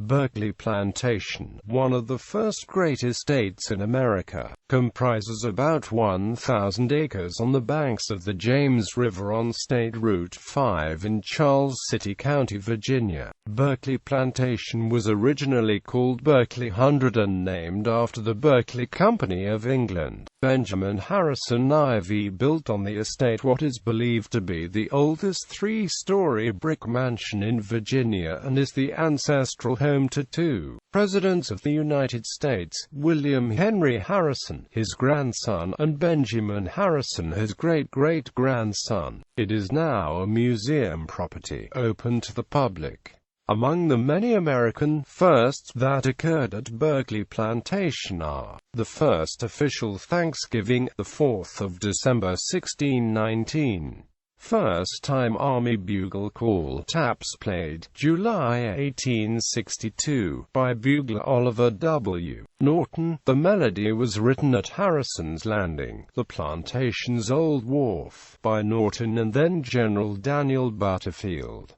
Berkeley Plantation, one of the first great estates in America, comprises about 1,000 acres on the banks of the James River on State Route 5 in Charles City County, Virginia. Berkeley Plantation was originally called Berkeley Hundred and named after the Berkeley Company of England. Benjamin Harrison IV built on the estate what is believed to be the oldest three-story brick mansion in Virginia and is the ancestral home to two Presidents of the United States, William Henry Harrison, his grandson, and Benjamin Harrison, his great-great-grandson. It is now a museum property, open to the public. Among the many American firsts that occurred at Berkeley Plantation are the first official Thanksgiving, the 4th of December 1619. First-time Army bugle call taps played, July 1862, by bugler Oliver W. Norton. The melody was written at Harrison's Landing, the plantation's old wharf, by Norton and then General Daniel Butterfield.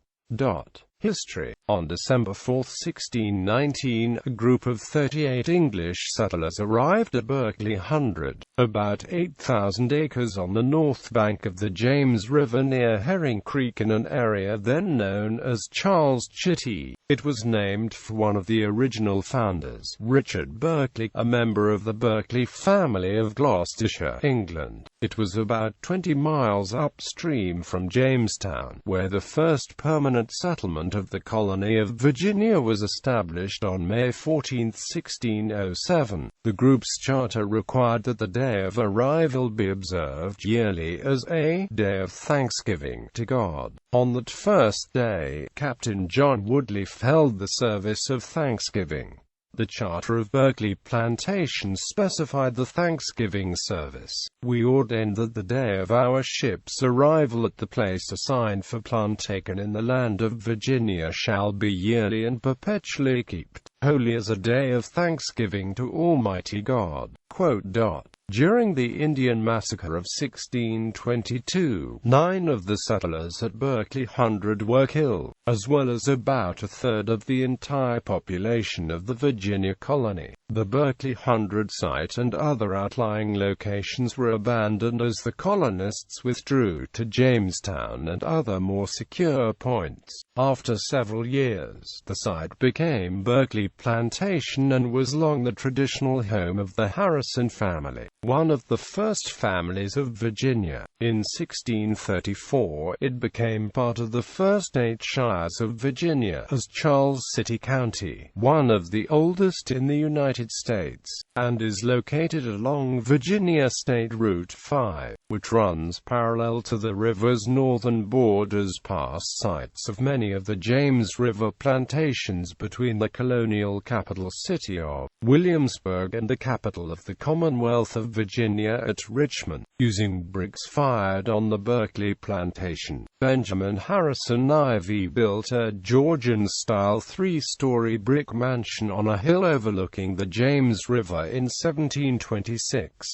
History. On December 4, 1619, a group of 38 English settlers arrived at Berkeley Hundred, about 8,000 acres on the north bank of the James River near Herring Creek in an area then known as Charles City. It was named for one of the original founders, Richard Berkeley, a member of the Berkeley family of Gloucestershire, England. It was about 20 miles upstream from Jamestown, where the first permanent settlement of the colony of Virginia was established on May 14, 1607. The group's charter required that the day of arrival be observed yearly as a day of thanksgiving to God. On that first day, Captain John Woodliff held the service of thanksgiving. The Charter of Berkeley Plantation specified the Thanksgiving service. We ordain that the day of our ship's arrival at the place assigned for plantation in the land of Virginia shall be yearly and perpetually kept holy as a day of thanksgiving to Almighty God. During the Indian Massacre of 1622, 9 of the settlers at Berkeley Hundred were killed, as well as about a third of the entire population of the Virginia colony. The Berkeley Hundred site and other outlying locations were abandoned as the colonists withdrew to Jamestown and other more secure points. After several years, the site became Berkeley Plantation and was long the traditional home of the Harrison family, one of the first families of Virginia. In 1634, it became part of the first 8 shires of Virginia as Charles City County, one of the oldest in the United States, and is located along Virginia State Route 5, which runs parallel to the river's northern borders past sites of many of the James River plantations between the colonial capital city of Williamsburg and the capital of the Commonwealth of Virginia at Richmond. Using bricks fired on the Berkeley Plantation, Benjamin Harrison IV built a Georgian-style 3-story brick mansion on a hill overlooking the James River in 1726.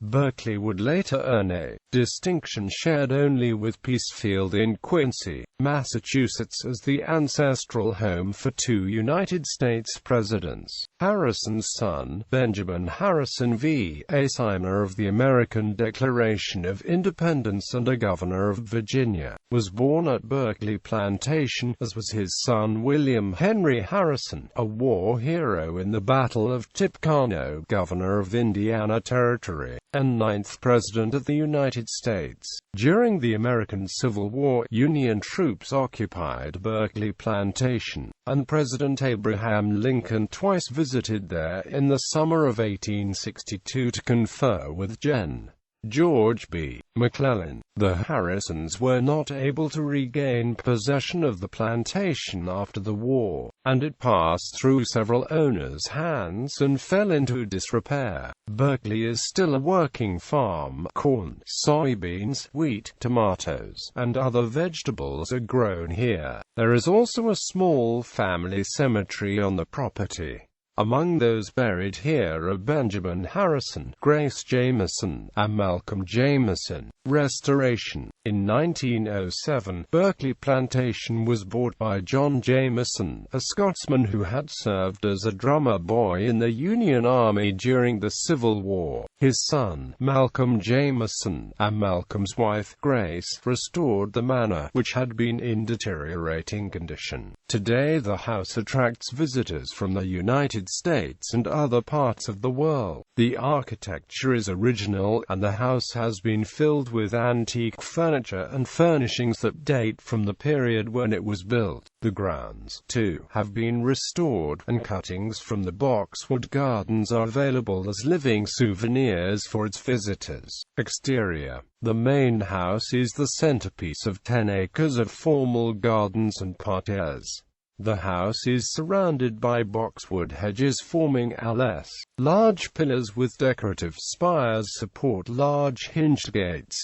Berkeley would later earn a distinction shared only with Peacefield in Quincy, Massachusetts as the ancestral home for 2 United States presidents. Harrison's son, Benjamin Harrison V., a signer of the American Declaration of Independence and a governor of Virginia, was born at Berkeley Plantation, as was his son William Henry Harrison, a war hero in the Battle of Tippecanoe, governor of Indiana Territory, and 9th President of the United States. During the American Civil War, Union troops occupied Berkeley Plantation, and President Abraham Lincoln twice visited there in the summer of 1862 to confer with Gen. George B. McClellan. The Harrisons were not able to regain possession of the plantation after the war, and it passed through several owners' hands and fell into disrepair. Berkeley is still a working farm. Corn, soybeans, wheat, tomatoes, and other vegetables are grown here. There is also a small family cemetery on the property. Among those buried here are Benjamin Harrison, Grace Jameson, and Malcolm Jameson. Restoration. In 1907, Berkeley Plantation was bought by John Jameson, a Scotsman who had served as a drummer boy in the Union Army during the Civil War. His son, Malcolm Jameson, and Malcolm's wife, Grace, restored the manor, which had been in deteriorating condition. Today the house attracts visitors from the United States and other parts of the world. The architecture is original, and the house has been filled with antique furniture and furnishings that date from the period when it was built. The grounds, too, have been restored, and cuttings from the boxwood gardens are available as living souvenirs for its visitors. Exterior. The main house is the centerpiece of 10 acres of formal gardens and parterres. The house is surrounded by boxwood hedges forming LS. Large pillars with decorative spires support large hinged gates.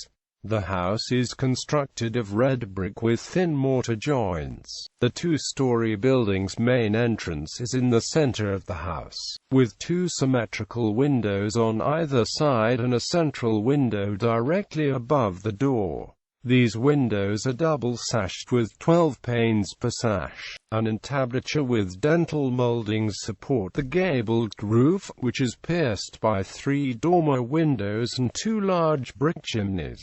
The house is constructed of red brick with thin mortar joints. The two-story building's main entrance is in the center of the house, with two symmetrical windows on either side and a central window directly above the door. These windows are double-sashed with 12 panes per sash. An entablature with dentil moldings support the gabled roof, which is pierced by 3 dormer windows and 2 large brick chimneys.